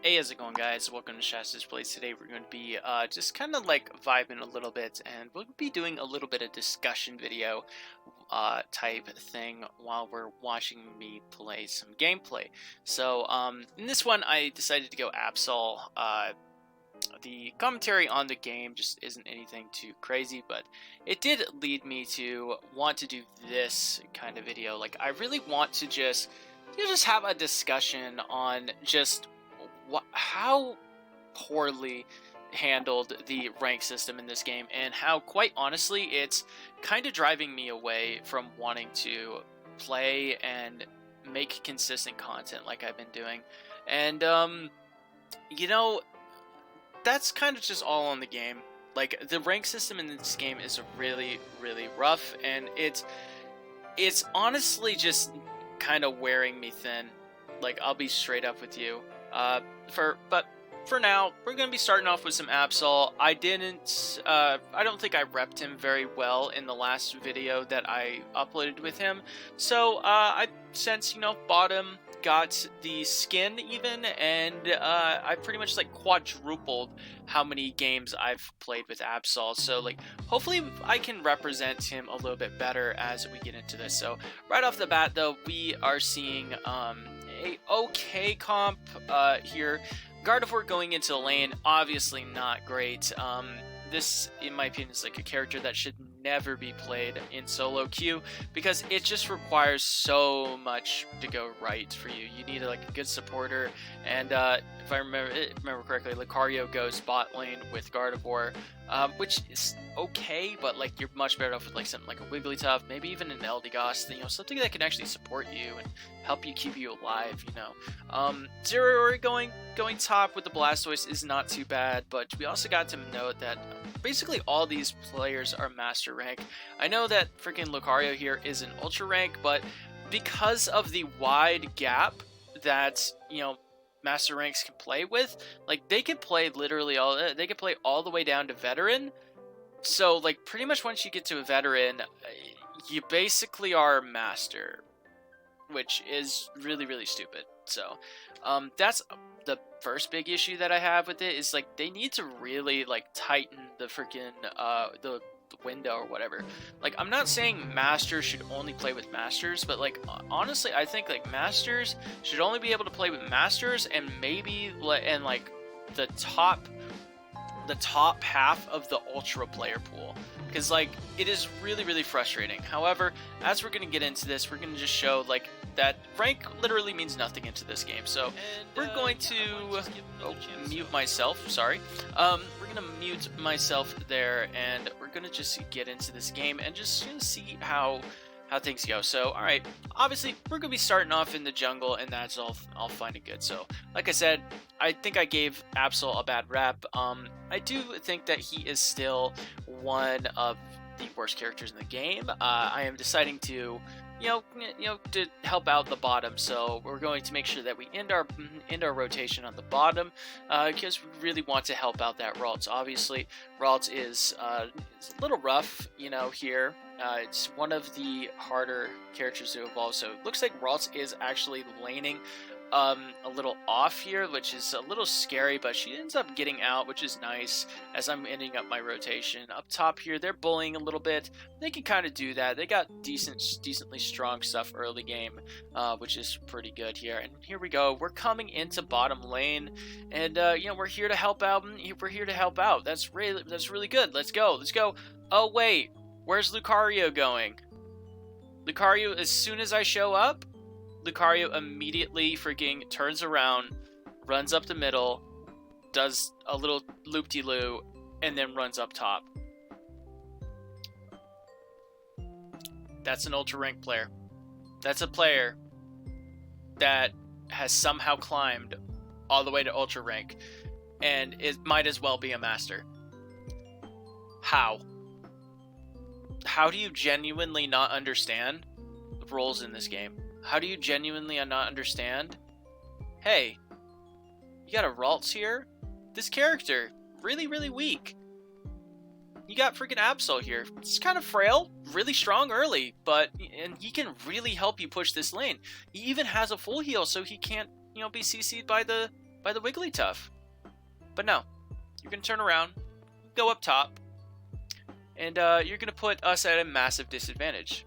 Hey, how's it going, guys? Welcome to Shasta's Place. Today we're going to be just kind of like vibing a little bit, and we'll be doing a little bit of discussion video type thing while we're watching me play some gameplay. So in this one, I decided to go Absol. The commentary on the game just isn't anything too crazy, but it did lead me to want to do this kind of video. Like, I really want to just have a discussion on just how poorly handled the rank system in this game, and how, quite honestly, it's kind of driving me away from wanting to play and make consistent content like I've been doing. And you know, that's kind of just all on the game. Like, the rank system in this game is really rough, and it's honestly just kind of wearing me thin. Like, I'll be straight up with you. But for now, we're going to be starting off with some Absol. I don't think I repped him very well in the last video that I uploaded with him. So, I since, bought him, got the skin even, and I pretty much like quadrupled how many games I've played with Absol. So, like, hopefully I can represent him a little bit better as we get into this. So right off the bat, though, we are seeing a okay comp here. Gardevoir going into the lane, obviously not great. This, in my opinion, is like a character that should never be played in solo queue, because it just requires so much to go right for you. You need like a good supporter, and if I remember correctly, Lucario goes bot lane with Gardevoir, which is okay, but like you're much better off with like something like a Wigglytuff, maybe even an Eldegoss, something that can actually support you and help you keep you alive. Zeraori going top with the Blastoise is not too bad, but we also got to note that basically all these players are master rank. I know that freaking Lucario here is an ultra rank, but because of the wide gap that master ranks can play with, like, they can play literally all the way down to veteran. So like pretty much once you get to a veteran, you basically are master, which is really stupid. So that's the first big issue that I have with it, is like they need to really like tighten the freaking the window or whatever. Like, I'm not saying masters should only play with masters, but like honestly, I think like masters should only be able to play with masters, and maybe like the top half of the ultra player pool, because like it is really frustrating. However, as we're gonna get into this, we're gonna just show like that rank literally means nothing into this game. So we're going to mute myself. Sorry. We're gonna mute myself there, and we're gonna just get into this game and just see how things go. So, all right, obviously we're gonna be starting off in the jungle, and that's all fine and good. So, like I said, I think I gave Absol a bad rap. I do think that he is still one of the worst characters in the game. I am deciding to to help out the bottom, so we're going to make sure that we end our rotation on the bottom, because we really want to help out that Ralts. Obviously, Ralts is a little rough, here. It's one of the harder characters to evolve, so it looks like Ralts is actually laning a little off here, which is a little scary, but she ends up getting out, which is nice, as I'm ending up my rotation. Up top here, they're bullying a little bit. They can kind of do that. They got decently strong stuff early game, which is pretty good here. And here we go. We're coming into bottom lane, and we're here to help out. We're here to help out. That's really good. Let's go. Oh wait, where's Lucario going? Lucario, as soon as I show up, Lucario immediately freaking turns around, runs up the middle, does a little loop-de-loo, and then runs up top. That's an ultra rank player. That's a player that has somehow climbed all the way to ultra rank, and it might as well be a master. How? How do you genuinely not understand the roles in this game? How do you genuinely not understand? Hey, you got a Ralts here? This character, really weak. You got freaking Absol here. It's kind of frail, really strong early, and he can really help you push this lane. He even has a full heal, so he can't, be CC'd by the by the Wigglytuff. But no, you're going to turn around, go up top, and you're going to put us at a massive disadvantage.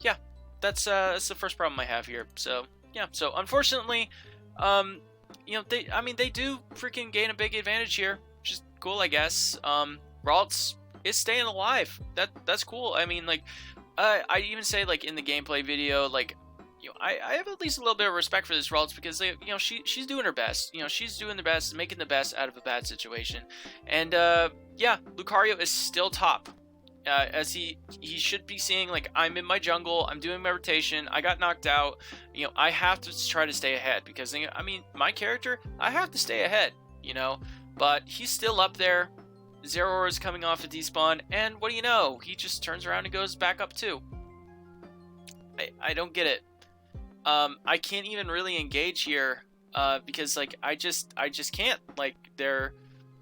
Yeah, that's the first problem I have here. So, yeah, so unfortunately, you know, they do freaking gain a big advantage here, which is cool, I guess. Ralts is staying alive. That's cool. I mean, like, I even say, like, in the gameplay video, like, you know, I have at least a little bit of respect for this Ralts because, you know, she's doing her best. You know, she's doing the best, making the best out of a bad situation. And, yeah, Lucario is still top. As he should be seeing, like, I'm in my jungle, I'm doing my rotation, I got knocked out, you know, I have to try to stay ahead, because, I mean, my character, I have to stay ahead, you know, but he's still up there. Zeraora is coming off a despawn, and what do you know, he just turns around and goes back up too. I don't get it. I can't even really engage here, because, like, I just can't, like, they're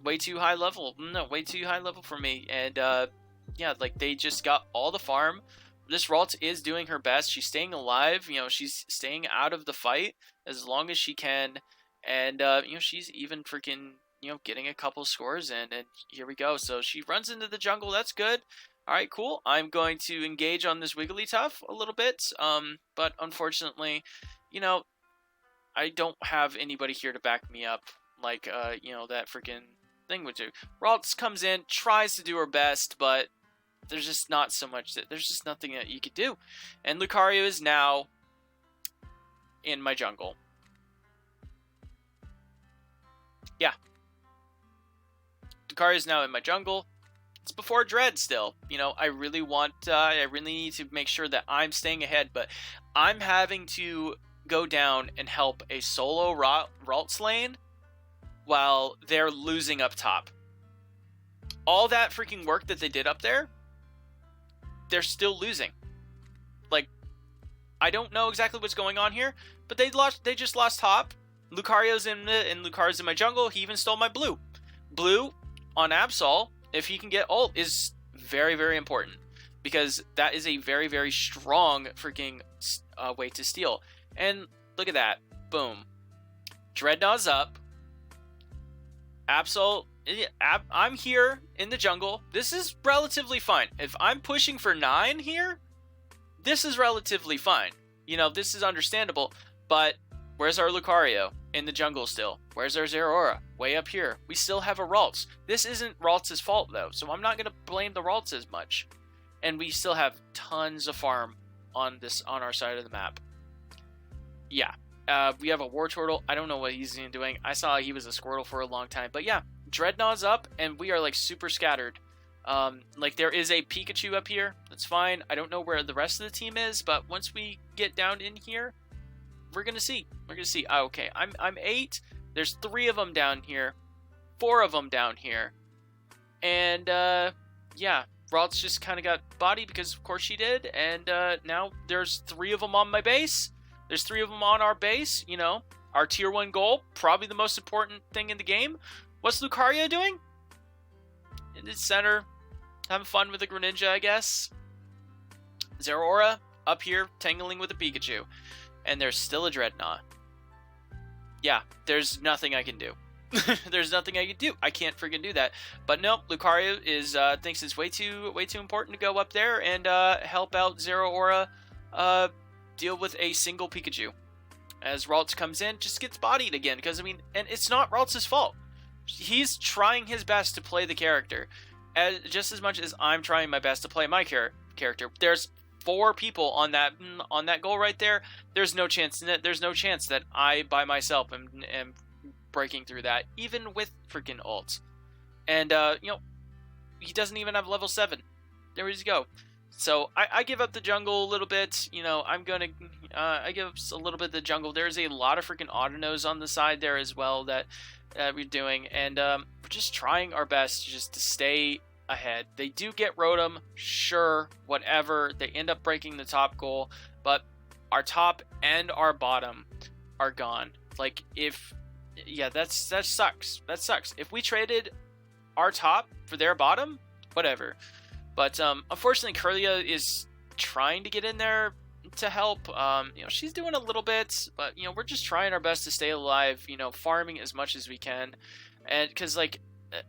way too high level, way too high level for me, and, yeah, like, they just got all the farm. This Ralts is doing her best. She's staying alive. You know, she's staying out of the fight as long as she can. And, you know, she's even freaking, you know, getting a couple scores in. And here we go. So she runs into the jungle. That's good. All right, cool. I'm going to engage on this Wigglytuff a little bit. But unfortunately, you know, I don't have anybody here to back me up like, you know, that freaking thing would do. Ralts comes in, tries to do her best, but there's just not so much there's just nothing that you could do. And Lucario is now in my jungle. Yeah. Lucario is now in my jungle. It's before Dread still. You know, I really need to make sure that I'm staying ahead, but I'm having to go down and help a solo Ralts lane while they're losing up top. All that freaking work that they did up there, they're still losing. Like, I don't know exactly what's going on here, but they just lost top. Lucario's in my jungle. He even stole my blue. Blue on Absol, if he can get ult, is very, very important, because that is a very, very strong freaking way to steal. And look at that. Boom. Dreadnought's up. Absol, I'm here in the jungle. This is relatively fine. If I'm pushing for 9 here, this is relatively fine. You know, this is understandable, but where's our Lucario? In the jungle still. Where's our Zeraora? Way up here. We still have a Ralts. This isn't Ralts' fault, though, so I'm not going to blame the Ralts as much. And we still have tons of farm on our side of the map. Yeah. We have a Wartortle. I don't know what he's doing. I saw he was a Squirtle for a long time, but yeah. Dreadnought's up, and we are, like, super scattered. Like, there is a Pikachu up here. That's fine. I don't know where the rest of the team is, but once we get down in here, we're gonna see. We're gonna see. Oh, okay, I'm 8. There's 3 of them down here, 4 of them down here, and yeah, Ralts just kind of got bodied because of course she did, and now there's 3 of them on my base. There's 3 of them on our base. You know, our tier 1 goal, probably the most important thing in the game. What's Lucario doing? In the center, having fun with the Greninja, I guess. Zeraora up here, tangling with a Pikachu. And there's still a Dreadnought. Yeah, there's nothing I can do. There's nothing I can do. I can't freaking do that. But no, Lucario thinks it's way too important to go up there and help out Zeraora deal with a single Pikachu. As Ralts comes in, just gets bodied again. Because, I mean, and it's not Ralts' fault. He's trying his best to play the character, just as much as I'm trying my best to play my character. There's 4 people on that goal right there. There's no chance that I by myself am breaking through that, even with freaking ults. And you know, he doesn't even have level 7. There we go. So I give up the jungle a little bit. You know, I give up a little bit of the jungle. There's a lot of freaking Autonos on the side there as well that we're doing, and we're just trying our best just to stay ahead. They do get Rotom, sure, whatever. They end up breaking the top goal, but our top and our bottom are gone. Like, that sucks. That sucks. If we traded our top for their bottom, whatever. But unfortunately, Kirlia is trying to get in there to help. You know, she's doing a little bit, but you know, we're just trying our best to stay alive. You know, farming as much as we can, and because like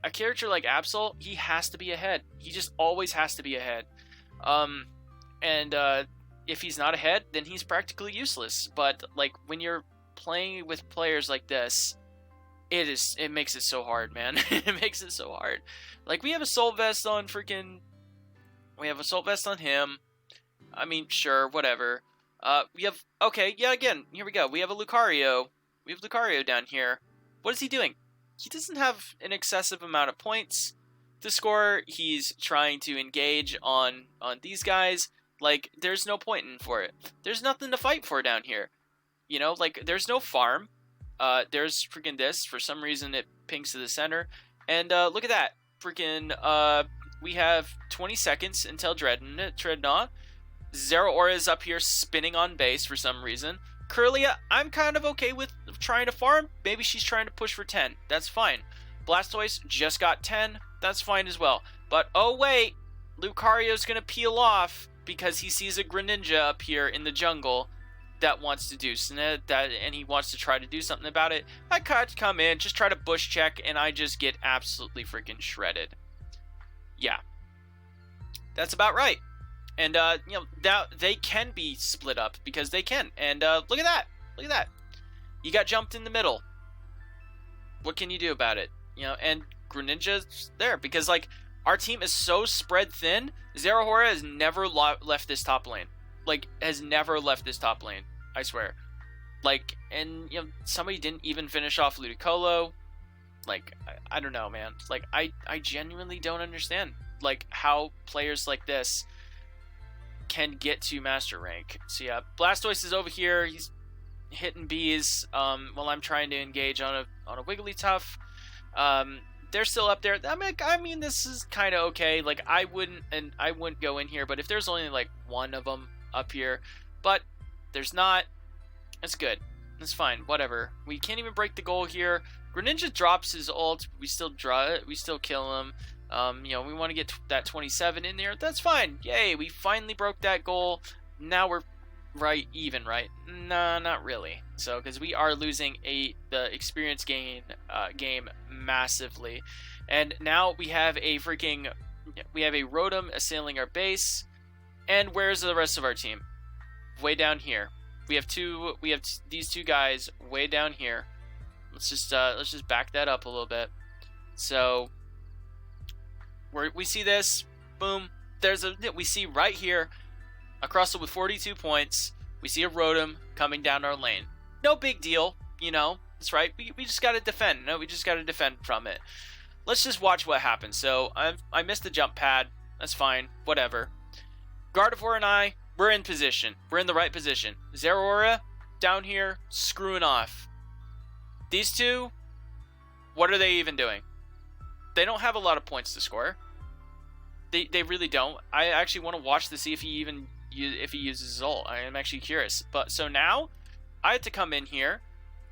a character like Absol, he has to be ahead. He just always has to be ahead. And if he's not ahead, then he's practically useless. But like when you're playing with players like this, it makes it so hard, man. It makes it so hard. Like we have Assault Vest on we have Assault Vest on him. I mean, sure, whatever. We have, okay, yeah, again, here we go. We have a Lucario. We have Lucario down here. What is he doing? He doesn't have an excessive amount of points to score. He's trying to engage on these guys. Like, there's no point in for it. There's nothing to fight for down here. You know, like, there's no farm. There's freaking this. For some reason, it pings to the center. And look at that. Freaking, we have 20 seconds until Dreadnought. Zeraora is up here spinning on base for some reason. Curlia, I'm kind of okay with trying to farm. Maybe she's trying to push for 10. That's fine. Blastoise just got 10. That's fine as well. But, oh wait, Lucario's going to peel off because he sees a Greninja up here in the jungle that wants to do that, and he wants to try to do something about it. I come in, just try to bush check, and I just get absolutely freaking shredded. Yeah. That's about right. And, you know, now they can be split up because they can. And, look at that. Look at that. You got jumped in the middle. What can you do about it? You know, and Greninja's there because, like, our team is so spread thin. Zeraora has never left this top lane. Like, has never left this top lane. I swear. Like, and, you know, somebody didn't even finish off Ludicolo. Like, I don't know, man. Like, I genuinely don't understand, like, how players like this can get to master rank. So yeah, Blastoise is over here. He's hitting bees while I'm trying to engage on a Wigglytuff. They're still up there. I mean, this is kind of okay. Like I wouldn't go in here, but if there's only like one of them up here, but there's not, it's good. It's fine. Whatever. We can't even break the goal here. Greninja drops his ult. We still draw it. We still kill him. You know, we want to get that 27 in there. That's fine. Yay, we finally broke that goal. Now we're even, right? Nah, not really. So, because we are losing the experience game massively. And now we have a Rotom assailing our base. And where's the rest of our team? Way down here. We have these two guys way down here. Let's just back that up a little bit. So we see this, boom. We see right here, across it with 42 points. We see a Rotom coming down our lane. No big deal, you know. That's right. We just gotta defend. No, we just gotta defend from it. Let's just watch what happens. So I missed the jump pad. That's fine. Whatever. Gardevoir and we're in position. We're in the right position. Zeraora down here screwing off. These two, what are they even doing? They don't have a lot of points to score. They really don't. I actually want to watch to see if he uses his ult. I am actually curious. But so now I have to come in here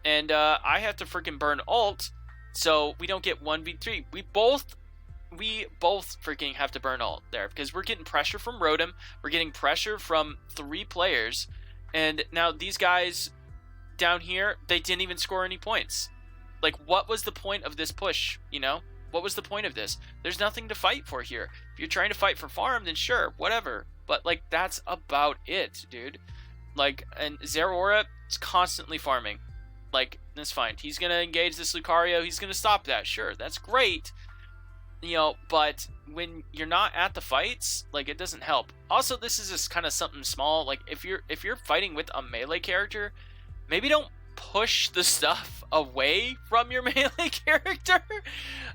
and I have to freaking burn ult so we don't get 1v3. We both freaking have to burn ult there because we're getting pressure from Rotom. We're getting pressure from 3 players. And now these guys down here, they didn't even score any points. Like, what was the point of this push, you know? What was the point of this? There's nothing to fight for here. If you're trying to fight for farm, then sure, whatever. But, like, that's about it, dude. Like, and Zeraora is constantly farming. Like, that's fine. He's going to engage this Lucario. He's going to stop that. Sure, that's great. You know, but when you're not at the fights, like, it doesn't help. Also, this is just kind of something small. Like, if you're fighting with a melee character, maybe don't push the stuff away from your melee character.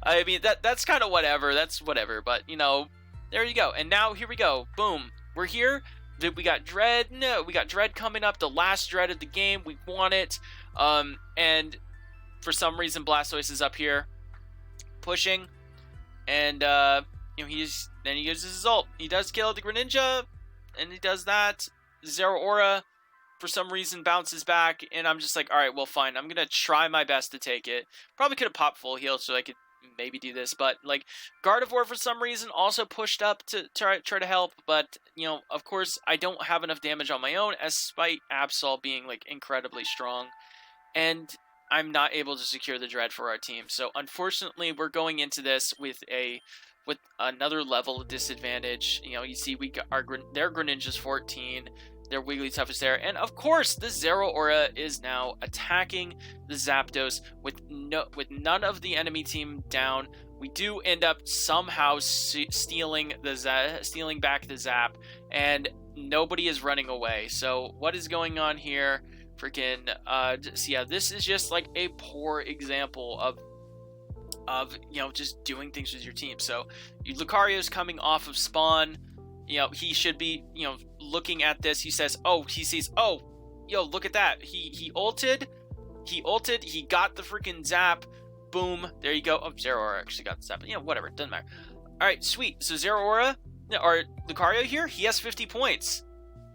I mean, that's kind of whatever. That's whatever. But, you know, there you go. And now, here we go. Boom. We're here. We got Dread. No, we got Dread coming up. The last Dread of the game. We want it. And for some reason, Blastoise is up here pushing. And, you know, he uses his ult. He does kill the Greninja. And he does that. Zeraora, for some reason, bounces back, and I'm just like, all right, well, fine. I'm gonna try my best to take it. Probably could have popped full heal so I could maybe do this. But like Gardevoir for some reason also pushed up to try to help. But you know, of course, I don't have enough damage on my own, despite Absol being like incredibly strong, and I'm not able to secure the Dread for our team. So unfortunately, we're going into this with another level of disadvantage. You know, you see we got their Greninja's 14. Their Wigglytuff is there, and of course, the Zeraora is now attacking the Zapdos with none of the enemy team down. We do end up somehow stealing back the Zap, and nobody is running away. So what is going on here? Freaking so yeah, this is just like a poor example of you know, just doing things with your team. So Lucario's coming off of spawn. You know, he should be, you know, looking at this. He sees, oh, yo, look at that. He ulted, he got the freaking zap. Boom, there you go. Oh, Zeraora actually got the zap. You know, whatever, doesn't matter. All right, sweet. So Zeraora or Lucario here, he has 50 points.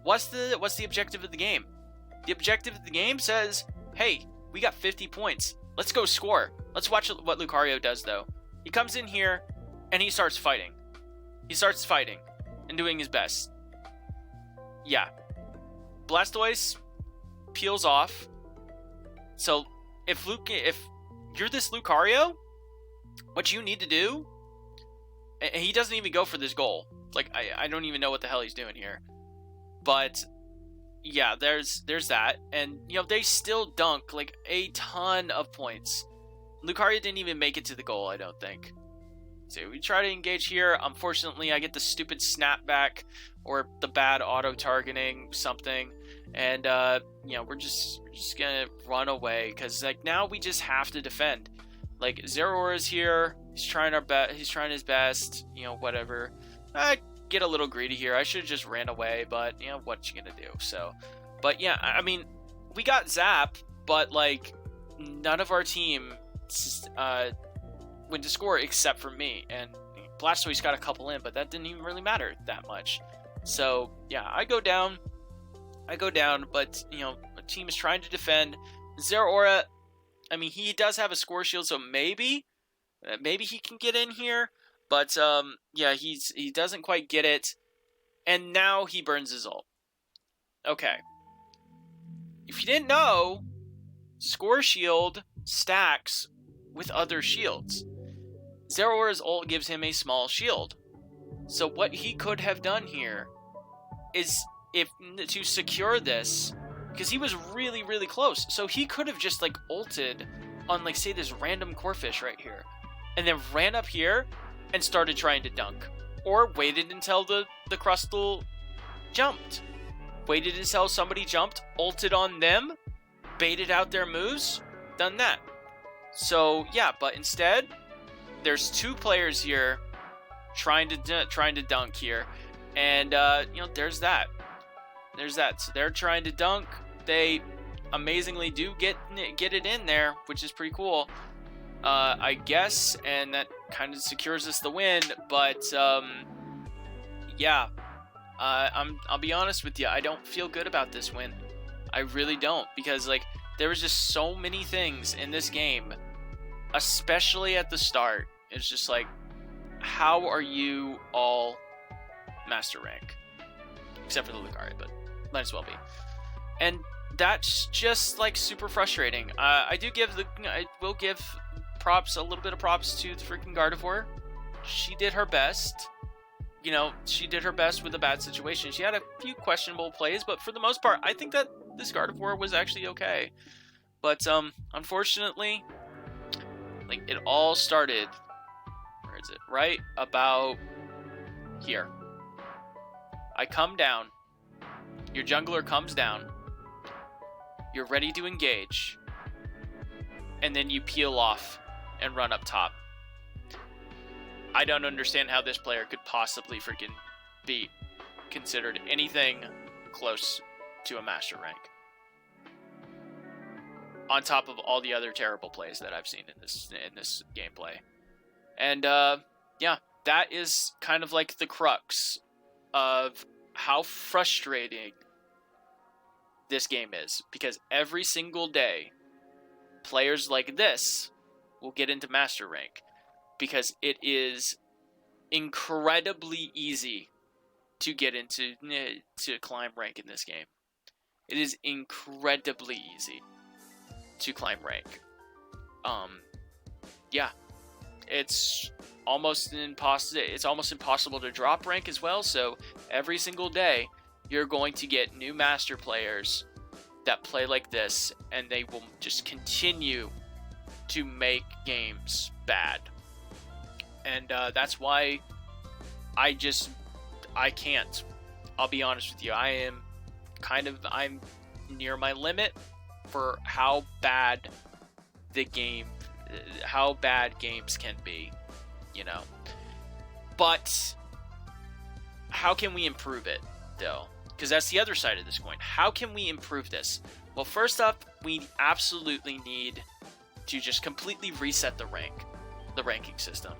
What's the objective of the game? The objective of the game says, hey, we got 50 points. Let's go score. Let's watch what Lucario does, though. He comes in here, and he starts fighting. And doing his best. Yeah. Blastoise peels off. So, if you're this Lucario, what you need to do... And he doesn't even go for this goal. Like, I don't even know what the hell he's doing here. But... yeah, there's that, and you know, they still dunk like a ton of points. Lucario didn't even make it to the goal, I don't think. So we try to engage here. Unfortunately, I get the stupid snapback or the bad auto targeting something, and you know, we're just gonna run away because like now we just have to defend. Like Zeraora's here, he's trying his best, you know, whatever. I get a little greedy here. I should have just ran away, but you know, what you gonna do? So, but yeah, I mean, we got Zap, but like none of our team went to score except for me, and Blastoise got a couple in, but that didn't even really matter that much. So yeah, I go down, but you know, the team is trying to defend. Zeraora, I mean, he does have a score shield, so maybe he can get in here. But, yeah, he doesn't quite get it. And now he burns his ult. Okay. If you didn't know, Score Shield stacks with other shields. Zeraora's ult gives him a small shield. So what he could have done here is to secure this, because he was really, really close. So he could have just, like, ulted on, like, say, this random Corphish right here. And then ran up here and started trying to dunk. Or waited until the Crustle jumped. Waited until somebody jumped, ulted on them, baited out their moves, done that. So, yeah, but instead, there's two players here trying to dunk here. And, you know, there's that. So they're trying to dunk. They amazingly do get it in there, which is pretty cool. I guess, and that kind of secures us the win, but yeah, I'll be honest with you, I don't feel good about this win. I really don't, because like there was just so many things in this game, especially at the start. It's just like, how are you all master rank? Except for the Lucario, but might as well be. And that's just like super frustrating. I will give a little bit of props to the freaking Gardevoir. She did her best. You know, she did her best with a bad situation. She had a few questionable plays, but for the most part, I think that this Gardevoir was actually okay. But unfortunately, like it all started. Where is it? Right about here. I come down. Your jungler comes down. You're ready to engage. And then you peel off and run up top. I don't understand how this player could possibly freaking be considered anything close to a master rank. On top of all the other terrible plays that I've seen in this gameplay. And yeah, that is kind of like the crux of how frustrating this game is, because every single day players like this will get into master rank. because it is incredibly easy to get into to climb rank in this game. It is incredibly easy to climb rank. Yeah, it's almost impossible to drop rank as well. So every single day, you're going to get new master players that play like this, and they will just continue to make games bad. And that's why I can't. I'll be honest with you. I'm near my limit for how bad games can be, you know. But how can we improve it, though? Because that's the other side of this coin. How can we improve this? Well, first up, we absolutely need to just completely reset the ranking system.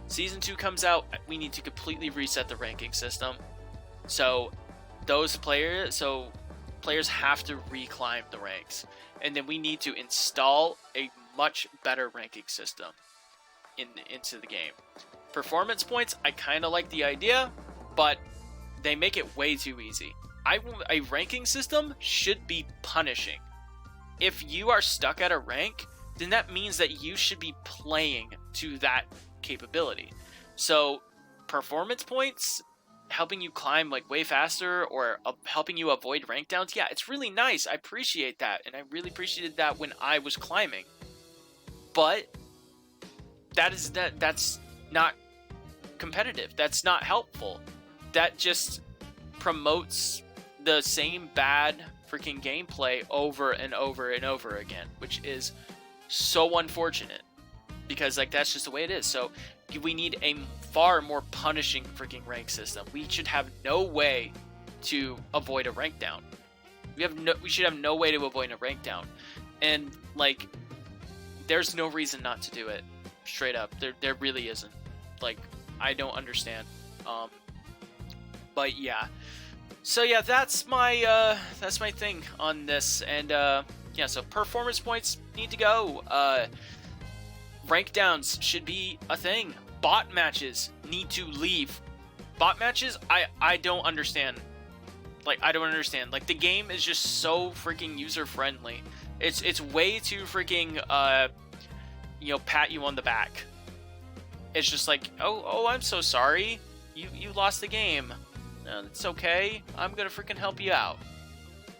Season 2 comes out, we need to completely reset the ranking system. So players have to reclimb the ranks. And then we need to install a much better ranking system into the game. Performance points, I kind of like the idea, but they make it way too easy. A ranking system should be punishing. If you are stuck at a rank, then that means that you should be playing to that capability. So performance points helping you climb like way faster, or helping you avoid rank downs, yeah, it's really nice. I appreciate that, and I really appreciated that when I was climbing. But that's not competitive. That's not helpful. That just promotes the same bad freaking gameplay over and over and over again, which is so unfortunate, because like that's just the way it is. So we need a far more punishing freaking rank system. We should have no way to avoid a rank down. We should have no way to avoid a rank down. And like there's no reason not to do it. Straight up. There really isn't. Like, I don't understand. But yeah. So yeah, that's my thing on this. And yeah, so performance points need to go. Rank downs should be a thing. Bot matches need to leave. Bot matches, I don't understand. Like, I don't understand. Like, the game is just so freaking user friendly. It's way too freaking pat you on the back. It's just like, oh, I'm so sorry. You lost the game. No, it's okay. I'm gonna freaking help you out,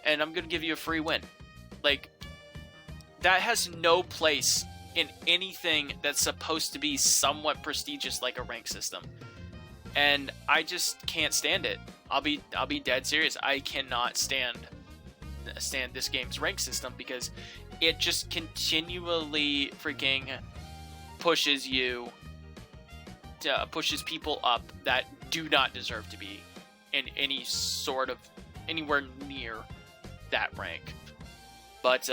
and I'm gonna give you a free win. Like, that has no place in anything that's supposed to be somewhat prestigious like a rank system. And I just can't stand it. I'll be dead serious. I cannot stand this game's rank system, because it just continually freaking pushes people up that do not deserve to be in anywhere near that rank. But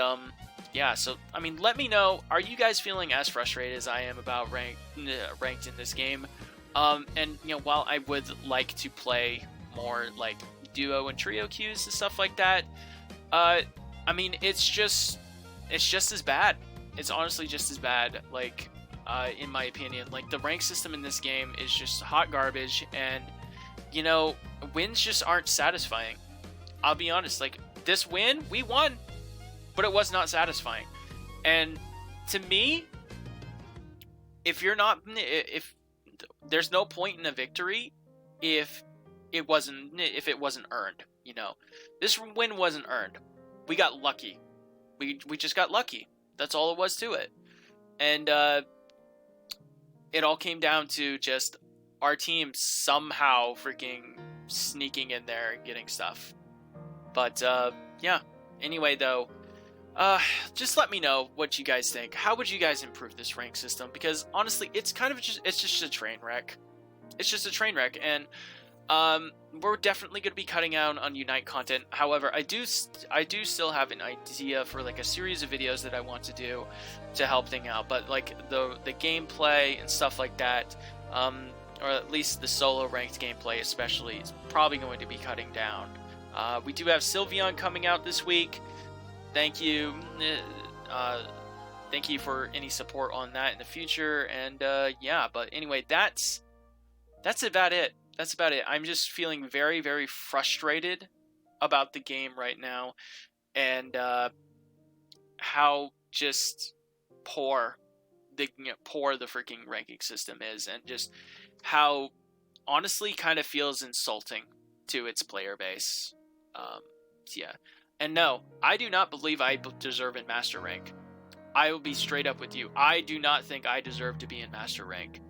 yeah, so I mean, let me know, are you guys feeling as frustrated as I am about ranked in this game? And while I would like to play more like duo and trio queues and stuff like that, I mean, it's just as bad. It's honestly just as bad, like, in my opinion. Like, the rank system in this game is just hot garbage, and wins just aren't satisfying. I'll be honest, like, this win, we won, but it was not satisfying. And to me, if there's no point in a victory if it wasn't earned. This win wasn't earned. We got lucky. We just got lucky. That's all it was to it. And it all came down to just our team somehow freaking sneaking in there and getting stuff. But yeah. Anyway, though, just let me know what you guys think. How would you guys improve this rank system? Because honestly, it's just a train wreck. It's just a train wreck, and we're definitely going to be cutting out on Unite content. However, I do still have an idea for like a series of videos that I want to do to help things out. But like the gameplay and stuff like that, or at least the solo ranked gameplay especially, is probably going to be cutting down. We do have Sylveon coming out this week. Thank you. thank you for any support on that in the future. And yeah, but anyway, that's about it. That's about it. I'm just feeling very, very frustrated about the game right now, and how just poor the freaking ranking system is, and just how honestly kind of feels insulting to its player base. Yeah. And no, I do not believe I deserve in Master Rank. I will be straight up with you. I do not think I deserve to be in Master Rank.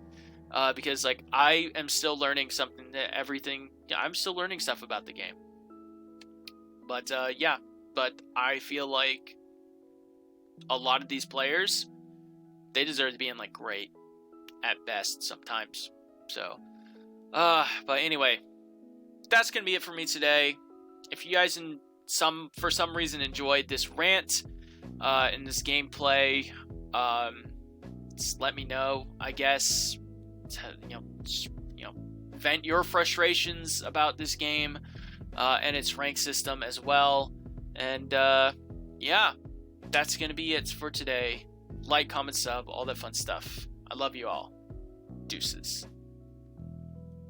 Because, like, I am still learning something I'm still learning stuff about the game. But, yeah. But I feel like a lot of these players, they deserve to be in, like, great at best sometimes. So, but anyway, that's gonna be it for me today. If you guys for some reason enjoyed this rant in this gameplay, just let me know, I guess. Vent your frustrations about this game and its rank system as well. And yeah, that's gonna be it for today. Like, comment, sub, all that fun stuff. I love you all. Deuces.